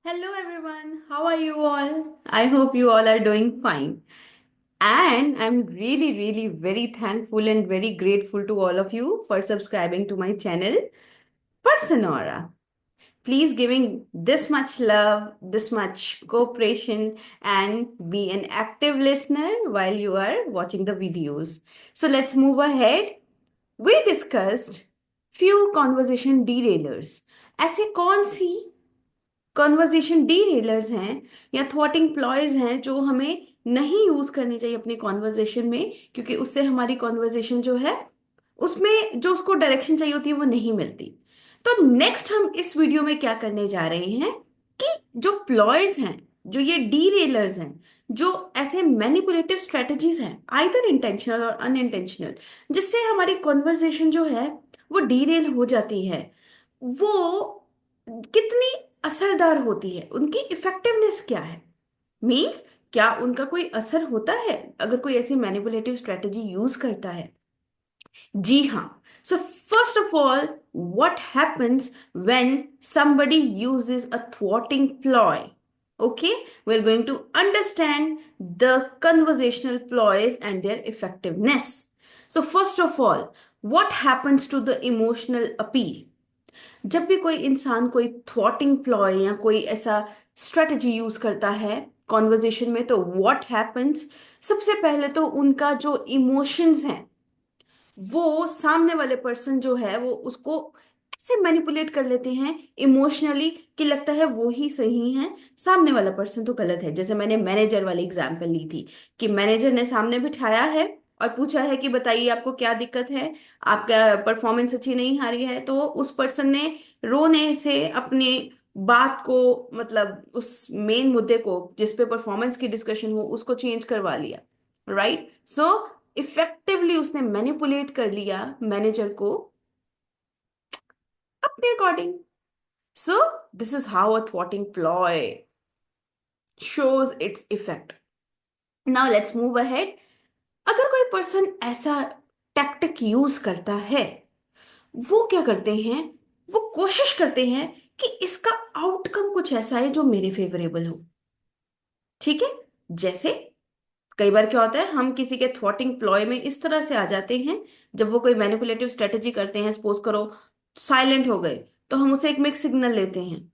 Hello everyone, how are you all? I hope you all are doing fine. And I'm really very thankful and very grateful to all of you for subscribing to my channel, Personora. Please giving this much love, this much cooperation, and be an active listener while you are watching the videos. So let's move ahead. We discussed few conversation derailers. ऐसे कौन सी conversation डीरेलर्स हैं या थॉटिंग प्लॉयज हैं जो हमें नहीं use करनी चाहिए अपनी कॉन्वर्जेशन में, क्योंकि उससे हमारी कॉन्वर्जेशन जो है उसमें जो उसको डायरेक्शन चाहिए होती है वो नहीं मिलती। तो नेक्स्ट हम इस वीडियो में क्या करने जा रहे हैं कि जो प्लॉयज हैं, जो ये डीरेलर्स हैं, जो ऐसे मैनिपुलेटिव स्ट्रेटजीज हैं आइदर इंटेंशनल और अनइंटेंशनल, जिससे हमारी कॉन्वर्जेशन जो है वो डीरेल हो जाती है, वो कितनी असरदार होती है, उनकी इफेक्टिवनेस क्या है। मीन्स क्या उनका कोई असर होता है अगर कोई ऐसी मैनिपुलेटिव स्ट्रेटजी यूज करता है। जी हाँ। So first of all, what happens when somebody uses a thwarting ploy? Okay, we're going to understand the conversational ploys and their effectiveness. So first of all, what happens to the emotional appeal? जब भी कोई इंसान कोई थ्वॉटिंग ploy या कोई ऐसा strategy use करता है कॉन्वर्जेशन में, तो व्हाट हैपेंस, सबसे पहले तो उनका जो इमोशंस हैं वो सामने वाले पर्सन जो है वो उसको ऐसे मैनिपुलेट कर लेते हैं इमोशनली कि लगता है वो ही सही है, सामने वाला पर्सन तो गलत है। जैसे मैंने मैनेजर वाली एग्जांपल ली थी कि मैनेजर ने सामने बिठाया है और पूछा है कि बताइए आपको क्या दिक्कत है, आपका परफॉर्मेंस अच्छी नहीं आ रही है, तो उस पर्सन ने रोने से अपनी बात को, मतलब उस मेन मुद्दे को जिस पे परफॉर्मेंस की डिस्कशन हो उसको चेंज करवा लिया। राइट, सो इफेक्टिवली उसने मैनिपुलेट कर लिया मैनेजर को अपने according. So this is how a thwarting ploy shows its effect. Now let's move ahead. अगर कोई पर्सन ऐसा टैक्टिक यूज करता है, वो क्या करते हैं, वो कोशिश करते हैं कि इसका आउटकम कुछ ऐसा है जो मेरे फेवरेबल हो। ठीक है, जैसे कई बार क्या होता है, हम किसी के थ्वॉटिंग प्लॉय में इस तरह से आ जाते हैं, जब वो कोई मैनिपुलेटिव स्ट्रेटेजी करते हैं, सपोज करो साइलेंट हो गए तो हम उसे एक मिक्स सिग्नल लेते हैं,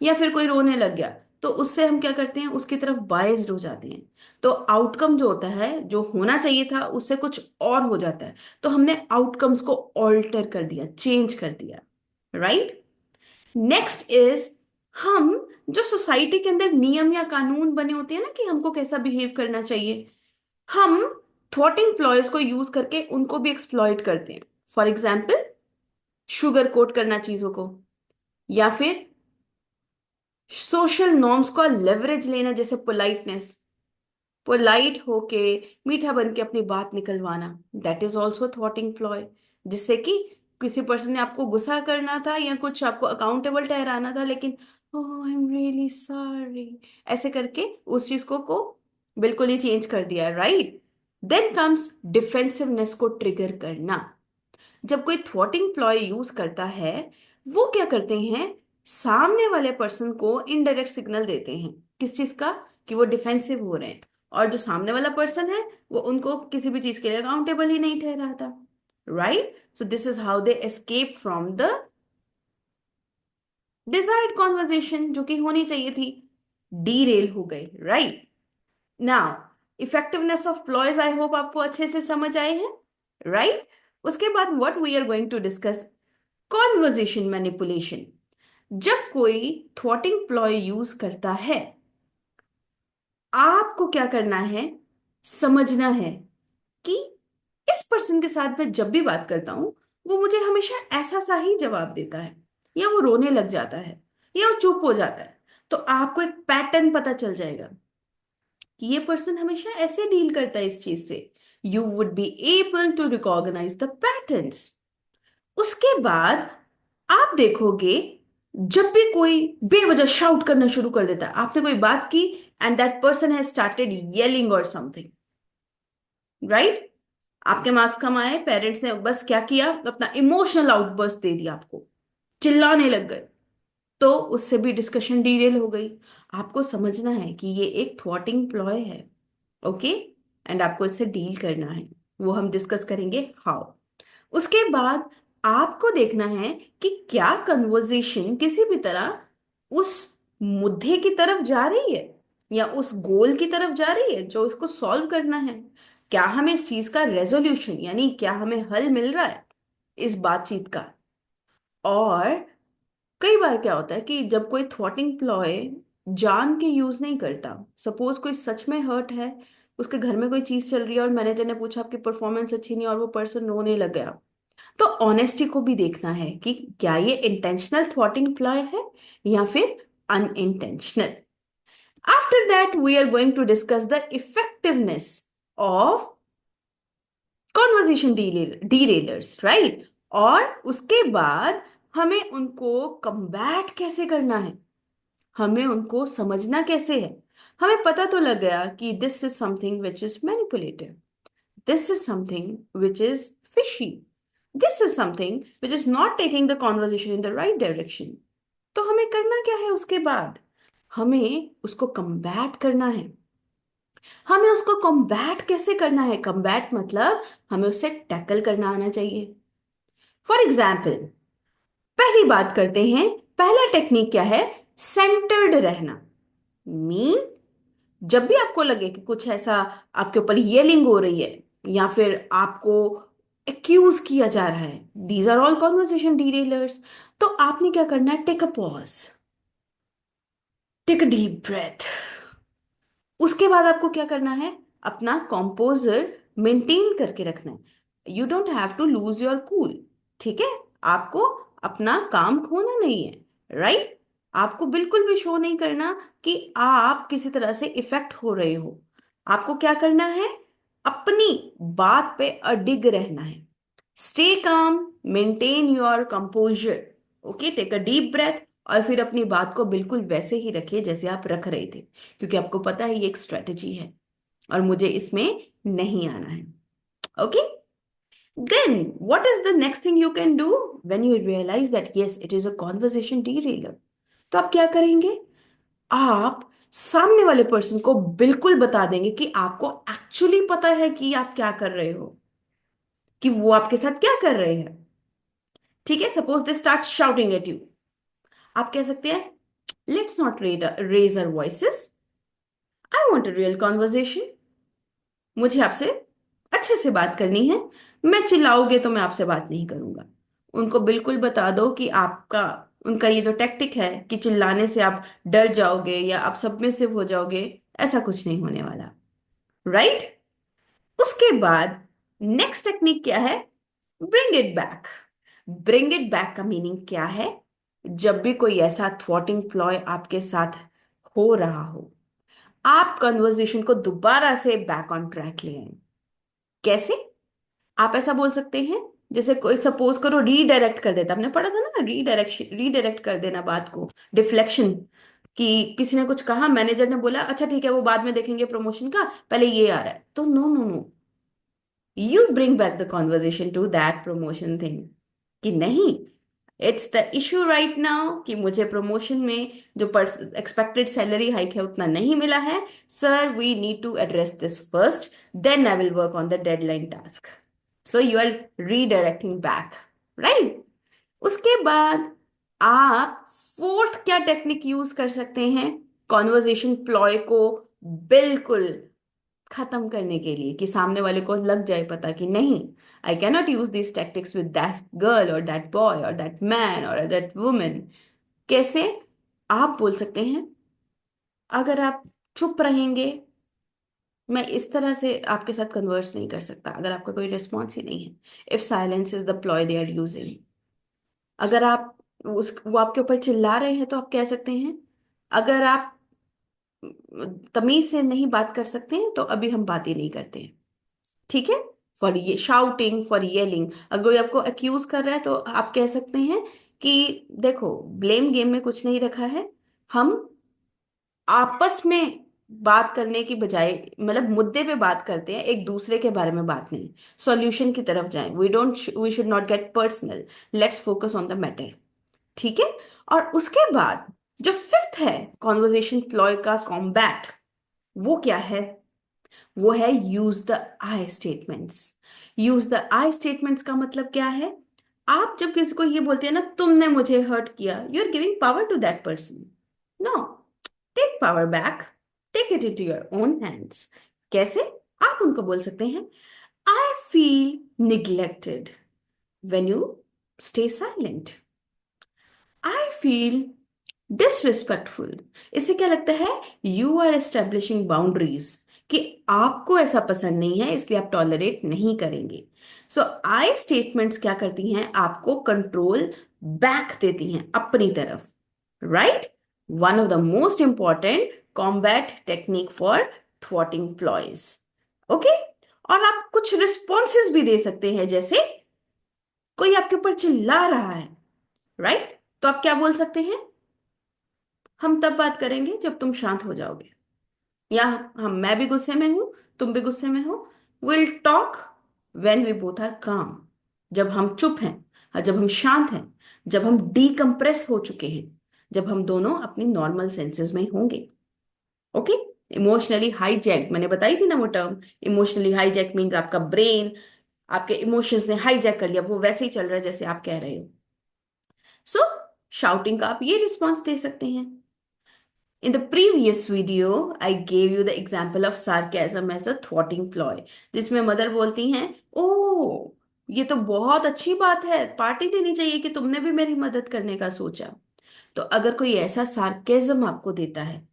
या फिर कोई रोने लग गया तो उससे हम क्या करते हैं, उसकी तरफ बायस्ड हो जाते हैं। तो आउटकम जो होता है, जो होना चाहिए था उससे कुछ और हो जाता है, तो हमने आउटकम्स को ऑल्टर कर दिया, चेंज कर दिया। राइट, नेक्स्ट इज, हम जो सोसाइटी के अंदर नियम या कानून बने होते हैं ना कि हमको कैसा बिहेव करना चाहिए, हम थ्वॉटिंग प्लॉयज को यूज करके उनको भी एक्सप्लॉइट करते हैं। फॉर एग्जाम्पल, शुगर कोट करना चीजों को, या फिर सोशल नॉर्म्स का लेवरेज लेना, जैसे पोलाइटनेस, पोलाइट होके मीठा बन के अपनी बात निकलवाना, दैट इज ऑल्सो थ्वॉटिंग प्लॉय। जिससे कि किसी पर्सन ने आपको गुस्सा करना था या कुछ आपको अकाउंटेबल ठहराना था, लेकिन ओह आई एम रियली सॉरी ऐसे करके उस चीज को बिल्कुल ही चेंज कर दिया। राइट, देन कम्स डिफेंसिवनेस को ट्रिगर करना। जब कोई थ्वॉटिंग प्लॉय यूज करता है, वो क्या करते हैं, सामने वाले पर्सन को इनडायरेक्ट सिग्नल देते हैं किस चीज का, कि वो डिफेंसिव हो रहे हैं, और जो सामने वाला पर्सन है वो उनको किसी भी चीज के लिए अकाउंटेबल ही नहीं ठहराता। Right, so this is how they escape from the desired conversation जो कि होनी चाहिए थी, डीरेल हो गए। Right, now effectiveness of ploys I hope आपको अच्छे से समझ आए हैं। राइट, उसके बाद what we are going to discuss, conversation manipulation. जब कोई थ्वॉटिंग प्लॉय यूज करता है, आपको क्या करना है, समझना है कि इस पर्सन के साथ मैं जब भी बात करता हूं वो मुझे हमेशा ऐसा सा ही जवाब देता है, या वो रोने लग जाता है, या वो चुप हो जाता है। तो आपको एक पैटर्न पता चल जाएगा कि ये पर्सन हमेशा ऐसे डील करता है इस चीज से। You would be able to recognize the patterns. उसके बाद आप देखोगे, जब भी कोई बेवजह शाउट करना शुरू कर देता है, आपने कोई बात की and that person has started yelling और समथिंग। राइट, आपके मार्क्स कम आए, पेरेंट्स ने बस क्या किया, अपना इमोशनल आउटबर्स्ट दे दिया, आपको चिल्लाने लग गए। तो उससे भी डिस्कशन डिटेल हो गई। आपको समझना है कि ये एक थ्वॉटिंग प्लॉय है। ओके। एंड आपको इससे डील करना है। वो हम डिस्कस करेंगे हाउ। उसके बाद आपको देखना है कि क्या कन्वर्जेशन किसी भी तरह उस मुद्दे की तरफ जा रही है या उस गोल की तरफ जा रही है जो इसको सॉल्व करना है। क्या हमें इस चीज का रेजोल्यूशन यानी क्या हमें हल मिल रहा है इस बातचीत का। और कई बार क्या होता है कि जब कोई थ्वॉटिंग प्लॉय जान के यूज नहीं करता, सपोज कोई सच में हर्ट है, उसके घर में कोई चीज चल रही है और मैनेजर ने पूछा आपकी परफॉर्मेंस अच्छी नहीं और वो पर्सन रोने लग गया, तो ऑनेस्टी को भी देखना है कि क्या ये इंटेंशनल थ्वॉटिंग प्लॉय है या फिर unintentional. After that we are going to discuss the effectiveness of conversation derailers, right. और उसके बाद हमें उनको कम्बैट कैसे करना है, हमें उनको समझना कैसे है। हमें पता तो लग गया कि this is something which is manipulative, this is something which is fishy, this is something which is not taking the conversation in the right direction. तो हमें करना क्या है उसके बाद, हमें उसको कम्बैट करना है। हमें उसको कम्बैट कैसे करना है, कम्बैट मतलब हमें उससे टैकल करना आना चाहिए। फॉर एग्जाम्पल, पहली बात करते हैं, पहला टेक्निक क्या है, सेंटर्ड रहना। मीन जब भी आपको लगे कि कुछ ऐसा आपके ऊपर येलिंग हो रही है या फिर आपको एक्यूज किया जा रहा है, these are all conversation derailers. तो आपने क्या करना है, take a pause, take a deep breath. उसके बाद आपको क्या करना है, अपना कॉम्पोजर मेंटेन करके रखना है। You don't have to lose your cool. ठीक है, आपको अपना काम खोना नहीं है, राइट। आपको बिल्कुल भी शो नहीं करना कि आप किसी तरह से इफेक्ट हो रहे हो। आपको क्या करना है, अपनी बात पे अडिग रहना है। Stay calm, maintain your composure. Okay, take a deep breath और फिर अपनी बात को बिल्कुल वैसे ही रखिए जैसे आप रख रहे थे, क्योंकि आपको पता है ये एक स्ट्रेटजी है और मुझे इसमें नहीं आना है। Okay, then what is the next thing you can do when you realise that yes it is a conversation derailer. तो आप क्या करेंगे, आप सामने वाले पर्सन को बिल्कुल बता देंगे कि आपको एक्चुअली पता है कि आप क्या कर रहे हो, कि वो आपके साथ क्या कर रहे हैं। ठीक है, suppose they start shouting at you, आप कह सकते हैं let's not raise our voices, I want a real conversation. मुझे आपसे अच्छे से बात करनी है, मैं चिल्लाओगे तो मैं आपसे बात नहीं करूंगा। उनको बिल्कुल बता दो कि आपका उनका ये जो टेक्टिक है कि चिल्लाने से आप डर जाओगे या आप सबमिसिव हो जाओगे, ऐसा कुछ नहीं होने वाला, राइट। उसके बाद नेक्स्ट टेक्निक क्या है, bring it back. Bring it back का मीनिंग क्या है, जब भी कोई ऐसा थ्वॉटिंग प्लॉय आपके साथ हो रहा हो, आप कन्वर्जेशन को दोबारा से बैक ऑन ट्रैक ले आए। कैसे, आप ऐसा बोल सकते हैं, जैसे कोई सपोज करो रीडायरेक्ट कर देता, आपने पढ़ा था ना, रीडायरेक्शन, रीडायरेक्ट कर देना बात को, डिफ्लेक्शन। कि किसी ने कुछ कहा, मैनेजर ने बोला अच्छा ठीक है वो बाद में देखेंगे प्रमोशन का, पहले ये आ रहा है, तो no no no, you bring back the conversation to that promotion thing. कि नहीं, it's the issue right now कि मुझे प्रमोशन में जो एक्सपेक्टेड सैलरी हाइक है उतना नहीं मिला है। Sir we need to address this first, then I will work on the deadline task. So you are redirecting back, right. उसके बाद आप फोर्थ क्या टेक्निक यूज कर सकते हैं कॉन्वर्जेशन प्लॉय को बिल्कुल खत्म करने के लिए, कि सामने वाले को लग जाए पता कि नहीं, I cannot use this tactics with that girl और दैट बॉय और दैट मैन और दैट वुमेन। कैसे, आप बोल सकते हैं अगर आप चुप रहेंगे, मैं इस तरह से आपके साथ कन्वर्स नहीं कर सकता अगर आपका कोई रिस्पॉन्स ही नहीं है। If silence is the ploy they are using, अगर आप वो आपके ऊपर चिल्ला रहे हैं तो आप कह सकते हैं अगर आप तमीज से नहीं बात कर सकते हैं तो अभी हम बात ही नहीं करते हैं। ठीक है, फॉर ये शाउटिंग, फॉर येलिंग, अगर कोई आपको अक्यूज कर रहा है तो आप कह सकते हैं कि देखो ब्लेम गेम में कुछ नहीं रखा है, हम आपस में बात करने की बजाय मतलब मुद्दे पे बात करते हैं, एक दूसरे के बारे में बात नहीं, सॉल्यूशन की तरफ जाएं, we should not get personal, let's focus on the matter. ठीक है। और उसके बाद जो फिफ्थ है कॉन्वर्जेशन प्लॉय का कॉम्बैट, वो क्या है? वो है use the I statements. Use the I statements का मतलब क्या है? आप जब किसी को ये बोलते हैं ना, तुमने मुझे हर्ट किया, you are giving power to that person. No, take power back, take it into your own hands. कैसे? आप उनको बोल सकते हैं, I feel neglected when you stay silent. I feel disrespectful. इससे क्या लगता है? यू आर एस्टेब्लिशिंग बाउंड्रीज कि आपको ऐसा पसंद नहीं है, इसलिए आप टॉलरेट नहीं करेंगे। सो आई स्टेटमेंट्स क्या करती हैं? आपको कंट्रोल बैक देती हैं अपनी तरफ, right? One of the most important combat technique for thwarting ploys. Okay. और आप कुछ रिस्पॉन्सेज भी दे सकते हैं, जैसे कोई आपके ऊपर चिल्ला रहा है, राइट? तो आप क्या बोल सकते हैं? हम तब बात करेंगे जब तुम शांत हो जाओगे। या हम, मैं भी गुस्से में हूं, तुम भी गुस्से में हो। Will talk when we both are calm. जब हम चुप हैं, जब हम शांत हैं, जब हम डीकंप्रेस हो चुके हैं, जब हम दोनों अपनी नॉर्मल सेंसेस में होंगे। ओके। इमोशनली हाईजैक, मैंने बताई थी ना वो टर्म। इमोशनली हाईजैक मीन्स आपका ब्रेन आपके इमोशंस ने हाईजैक कर लिया, वो वैसे ही चल रहा है जैसे आप कह रहे हो। सो शाउटिंग का आप ये रिस्पॉन्स दे सकते हैं। In the previous video, I gave you the example of sarcasm as a thwarting ploy, जिसमें मदर बोलती हैं, ओ ये तो बहुत अच्छी बात है, पार्टी देनी चाहिए कि तुमने भी मेरी मदद करने का सोचा। तो अगर कोई ऐसा सार्केज्म आपको देता है,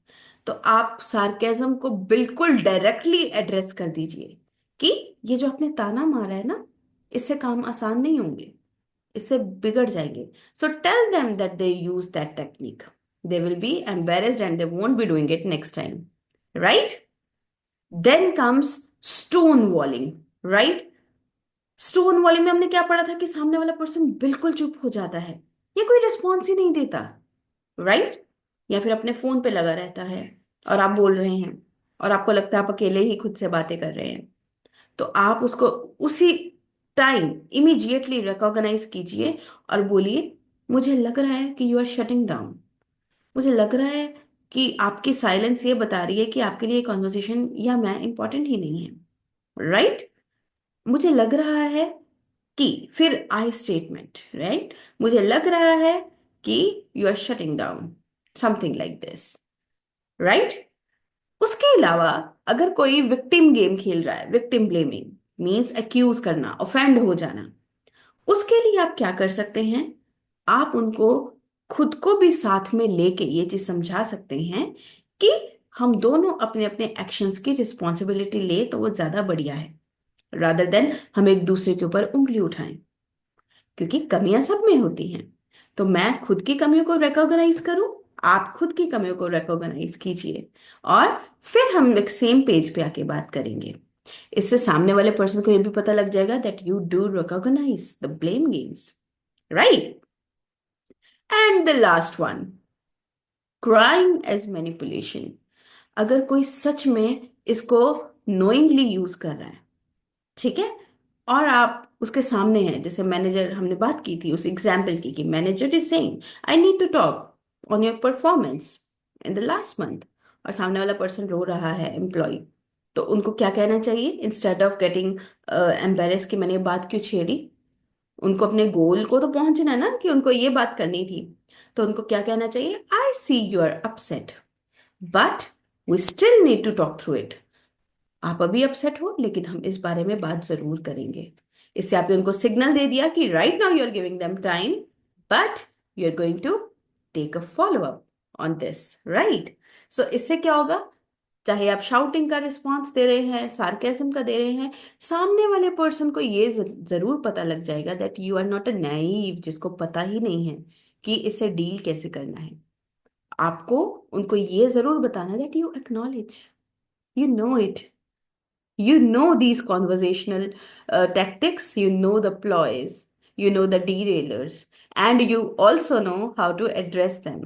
तो आप सार्केज्म को बिल्कुल डायरेक्टली एड्रेस कर दीजिए कि ये जो आपने ताना मारा है ना, इससे काम आसान नहीं होंगे, इससे बिगड़ जाएंगे। So tell them that they use that technique, they will be embarrassed and they won't be doing it next time, right? Then comes stonewalling, right? Stonewalling में हमने क्या पढ़ा था कि सामने वाला पर्सन बिल्कुल चुप हो जाता है, ये कोई रिस्पॉन्स ही नहीं देता, राइट? या फिर अपने फोन पे लगा रहता है और आप बोल रहे हैं और आपको लगता है आप अकेले ही खुद से बातें कर रहे हैं। तो आप उसको उसी टाइम इमीडिएटली रिकॉग्नाइज कीजिए और बोलिए, मुझे लग रहा है कि यू आर शटिंग डाउन। मुझे लग रहा है कि आपकी साइलेंस ये बता रही है कि आपके लिए कॉन्वर्सेशन या मैं इंपॉर्टेंट ही नहीं है, राइट? मुझे लग रहा है कि, फिर आई स्टेटमेंट, राइट? मुझे लग रहा है कि you are shutting down, something like this, right? उसके अलावा अगर कोई विक्टिम गेम खेल रहा है, विक्टिम ब्लेमिंग मीन्स एक्यूज करना, ऑफेंड हो जाना, उसके लिए आप क्या कर सकते हैं? आप उनको खुद को भी साथ में लेके ये चीज समझा सकते हैं कि हम दोनों अपने अपने एक्शंस की रिस्पॉन्सिबिलिटी ले तो वो ज्यादा बढ़िया है, रादर देन हम एक दूसरे के ऊपर उंगली उठाएं। क्योंकि कमियां सब में होती हैं, तो मैं खुद की कमियों को रिकॉग्नाइज करूं, आप खुद की कमियों को रिकॉग्नाइज कीजिए, और फिर हम एक सेम पेज पे आके बात करेंगे। इससे सामने वाले पर्सन को ये भी पता लग जाएगा that you do recognize the blame games, right? And the last one, crime as manipulation. अगर कोई सच में इसको नोइंगली यूज कर रहा है, ठीक है, और आप उसके सामने हैं, जैसे मैनेजर, हमने बात की थी उस एग्जाम्पल की कि manager is saying I need to talk on your performance in the last month, और सामने वाला पर्सन रो रहा है, एम्प्लॉय। तो उनको क्या कहना चाहिए? इंस्टेड ऑफ गेटिंग एम्बेरेस कि मैंने ये बात क्यों छेड़ी, उनको अपने गोल को तो पहुंचना है ना, कि उनको ये बात करनी थी। तो उनको क्या कहना चाहिए? I see you are upset, but we still need to talk through it. आप अभी अपसेट हो, लेकिन हम इस बारे में बात जरूर करेंगे। इससे आपने उनको सिग्नल दे दिया कि right now you are giving them time, but you are going to take a follow up on this, right? So इससे क्या होगा? चाहे आप शाउटिंग का रिस्पॉन्स दे रहे हैं, सार्केज्म का दे रहे हैं, सामने वाले पर्सन को ये जरूर पता लग जाएगा that you are not a naive, जिसको पता ही नहीं है कि इससे डील कैसे करना है। आपको उनको ये जरूर बताना that you acknowledge, you know it, you know these conversational tactics, you know the ploys, you know the derailers, and you also know how to address them.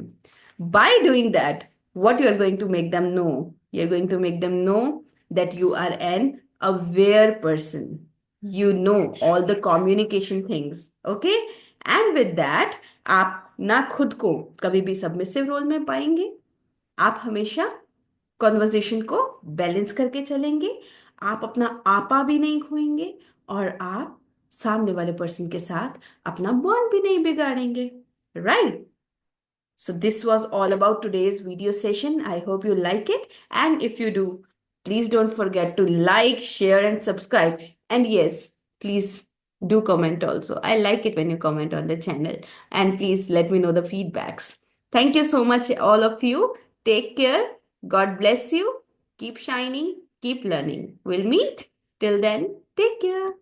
By doing that, what you are going to make them know? You're going to make them know that you are an aware person. You know all the communication things, okay? And with that आप ना खुद को कभी भी submissive role में पाएंगे, आप हमेशा कॉन्वर्जेशन को बैलेंस करके चलेंगे, आप अपना आपा भी नहीं खोएंगे और आप सामने वाले पर्सन के साथ अपना बॉन्ड भी नहीं बिगाड़ेंगे, right? So this was all about today's video session. I hope you like it. And if you do, please don't forget to like, share, and subscribe. And yes, please do comment also. I like it when you comment on the channel. And please let me know the feedbacks. Thank you so much, all of you. Take care. God bless you. Keep shining. Keep learning. We'll meet. Till then, take care.